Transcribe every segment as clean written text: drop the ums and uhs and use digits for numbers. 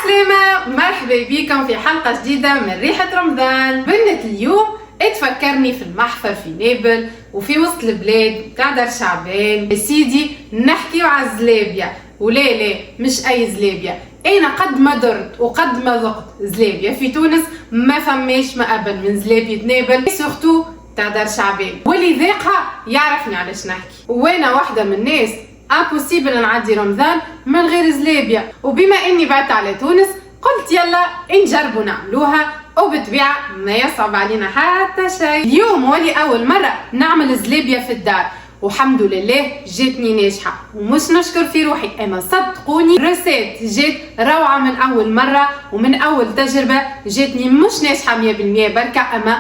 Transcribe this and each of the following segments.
عسلامة، مرحبا بكم في حلقة جديدة من ريحة رمضان. بنة اليوم تفكرني في المحفى في نابل وفي وسط البلاد تاع دار شعبان. يا سيدي نحكيو على الزلابية، ولا مش أي زلابية. أنا قد ما درت وقد ما ذقت زلابية في تونس ما فماش ما قبل من زلابية نابل، سورتو تاع دار شعبان، واللي ذاقها يعرفني علاش نحكي. وانا واحدة من الناس امبوسيبل نعدي رمضان من غير زلابية، وبما اني بعت على تونس قلت يلا نجربوا نعملوها، وبالطبيعة ما يصعب علينا حتى شيء. اليوم ولي اول مرة نعمل زلابية في الدار، والحمد لله جاتني ناجحة ومش نشكر في روحي، اما صدقوني رسات جات روعة من اول مرة ومن اول تجربة جاتني مش ناجحة 100% بركة، اما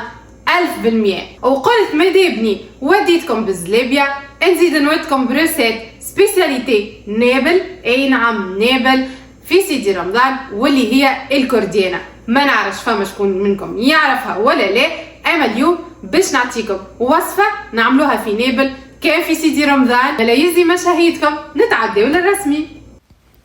1000%. وقلت ما دابني وديتكم بالزلابية نزيد نودكم برسات سبيسياليتي نابل. اي نعم نابل في سيدي رمضان، واللي هي الكرديانة. ما نعرفش فما شكون منكم يعرفها ولا لا، اما اليوم باش نعطيكم وصفة نعملوها في نابل كان في سيدي رمضان. لا يزي مشاهيدكم نتعداو للرسمي.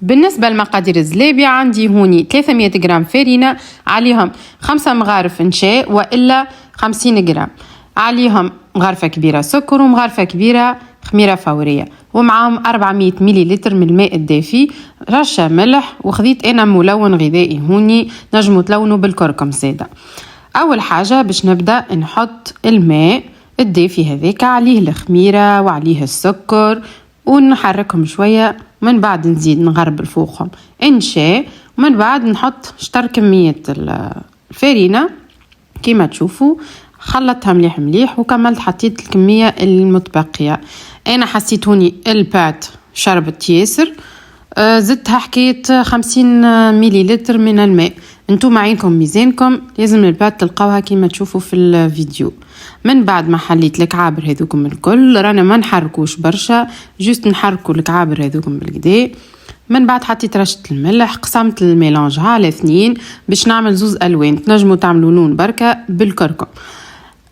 بالنسبة لمقادير الزلابية عندي هوني 300 جرام فارينة، عليهم 5 مغارف نشاء وإلا 50 جرام، عليهم مغرفة كبيرة سكر ومغرفة كبيرة خميرة فورية، ومعهم 400 مليلتر من الماء الدافي، رشة ملح، وخذيت أنا ملون غذائي هوني نجمو تلونو بالكركم زادة. أول حاجة باش نبدأ نحط الماء الدافي هذاك، عليه الخميرة وعليه السكر ونحركهم شوية، من بعد نزيد نغربل فوقهم نشاء، ومن بعد نحط شطر كمية الفارينة كما تشوفوا. خلطتها مليح وكملت حطيت الكمية المتبقية. انا حسيتوني البات شربت ياسر، زدتها حكيت 50 مليلتر من الماء. انتم عينكم ميزانكم، لازم البات تلقاوها كما تشوفوا في الفيديو. من بعد ما حليت الكعابر هذوكم الكل، رانا ما نحركوش برشا، جوست نحركوا الكعابر هذوكم بالكدا. من بعد حطيت رشة الملح، قسمت الميلانج على 2 باش نعمل زوز الوان، تنجموا تعملوا لون بركة بالكركم.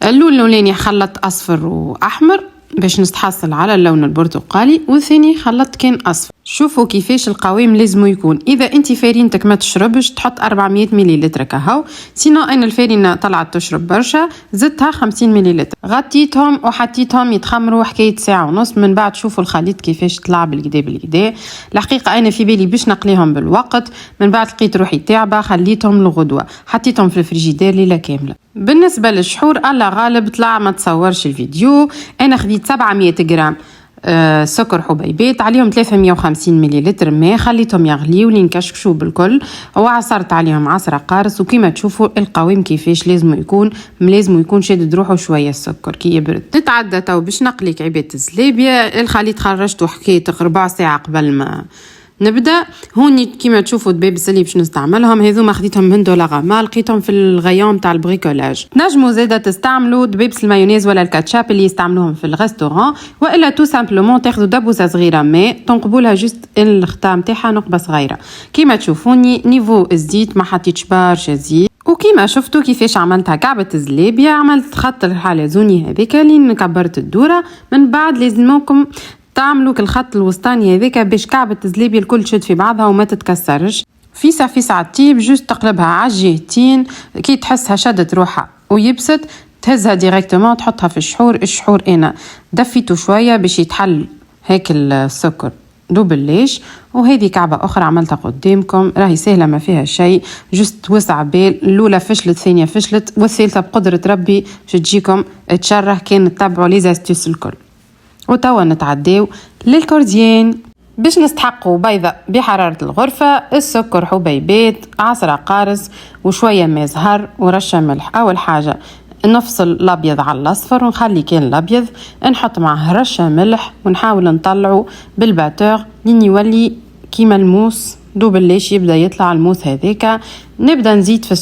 اللون الاولاني خلطت اصفر واحمر باش نستحصل على اللون البرتقالي، والثاني خلطت كان اصفر. شوفوا كيفاش القوام لازم يكون. اذا انت فارينتك ما تشربش تحط 400 مليلتر كهو، سينو انا الفارينه طلعت تشرب برشا زدتها 50 مليلتر. غطيتهم وحطيتهم يتخمروا حكايه ساعه ونص. من بعد شوفوا الخليط كيفاش طلع بالكدا. الحقيقه انا في بالي باش نقليهم بالوقت، من بعد لقيت روحي تعبه خليتهم لغدوه، حطيتهم في الفريجيدير ليله كامله. بالنسبه للشحور الله غالب طلع ما تصورش الفيديو. انا خديت 700 جرام سكر حبيبات، عليهم 350 مليلتر ماء، خليتهم يغليوا لينكشكشوا بالكل، وعصرت عليهم عصرة قارص. وكما تشوفوا القوام كيفاش لازم يكون شادد روحه شويه السكر كي يبرد. نتعدى تو باش نقلي كعبات الزلابيه. الخليط خرجته حكيت ربع ساعه قبل ما نبدا. هوني كيما تشوفوا دبابس اللي باش نستعملهم هذوما خديتهم من دولاغاما، لقيتهم في الغيوم تاع البريكولاج. نجموا زاده تستعملوا دبابس المايونيز ولا الكاتشاب اللي يستعملوهم في الريستوران، والا تو سامبلومون تاخذوا دبوسه صغيره ماء تنقبوا لها جوست الختام تاعها نقبه صغيره. كيما تشوفوني نيفو الزيت ما حطيتش برشا زيت، وكيما شفتوا كيفاش عملتها كعبه الزلابيه. عملت خط الحلزوني هذيك اللي كبرت الدوره. من بعد لازمكم تعملوا الخط الوسطاني هذاك باش كعبة الزلابية الكل تشد في بعضها وما تتكسرش. فيسا على الطيب، جوست تقلبها على الجهتين، كي تحسها شدت روحها ويبست تهزها ديريكتومون تحطها في الشحور انا دفيته شوية باش يتحل هيك السكر دوبليش. وهذه كعبة أخرى عملتها قدامكم، راهي سهلة ما فيها شيء، جست وسع بال. الأولى فشلت، الثانية فشلت، والثالثة بقدرة ربي باش تجيكم تشره كان تتبعوا لي زاستيوس الكل. وتوا نتعداو للكورديان. باش نستحقوا بيضة بحرارة الغرفة، السكر حبيبات، عصرة قارص، وشوية ماء زهر ورشة ملح. أول حاجة نفصل الأبيض على الأصفر ونخلي كان الأبيض، نحط معه رشة ملح ونحاول نطلعه بالباتور لين يولي كيما الموس دوبليش، يبدأ يطلع الموس هذاك. نبدأ نزيد في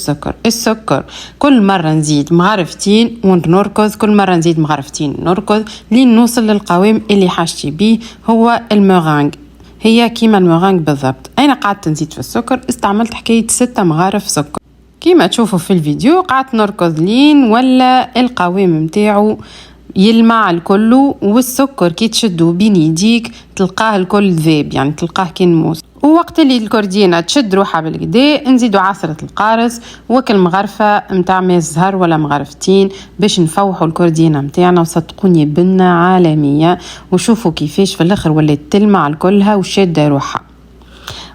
السكر كل مرة نزيد مغرفتين ونركض، كل مرة نزيد مغرفتين نركض لين نوصل للقوام اللي حاجتي بيه هو المورانج. هي كيما المورانج بالضبط. أنا قعدت نزيد في السكر، استعملت حكاية 6 مغارف سكر كيما تشوفوا في الفيديو. قعدت نركض لين ولا القوام متاعو يلمع الكل، والسكر كي تشدو بين يديك تلقاه الكل ذاب، يعني تلقاه كين موس. ووقت اللي الكردينة تشد روحها بالكدا نزيدو عصرة القارص وكل مغرفة متاع ماء الزهر ولا مغرفتين باش نفوحوا الكردينة متاعنا، وصدقوني بنة عالمية. وشوفوا كيفاش في الاخر ولات تلمع الكلها وشادة روحها.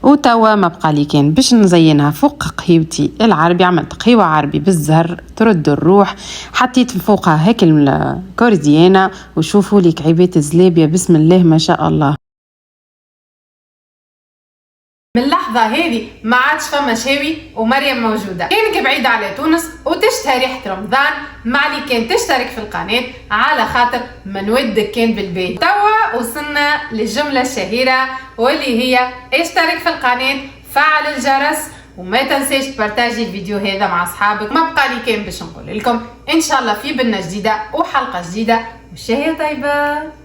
وتوا ما بقى لي كان باش نزينها فوق قهيوتي العربي. عملت قهيوة عربي بالزهر ترد الروح، حطيت فوقها هيك الكرديانة. وشوفوا لي كعيبات زلابية بسم الله ما شاء الله. من اللحظة هذه ما عادش فما شاوي ومريم موجودة. كانك بعيدة على تونس وتشتهي ريحة رمضان، معلي كان تشترك في القناة على خاطر من ودك كان بالبيت. توا وصلنا للجملة الشهيرة واللي هي اشترك في القناة، فعل الجرس، وما تنساش تبارتاجي الفيديو هذا مع اصحابك. ما بقى لي كان باش نقول لكم ان شاء الله في بنة جديدة وحلقة جديدة، وشهية طيبة.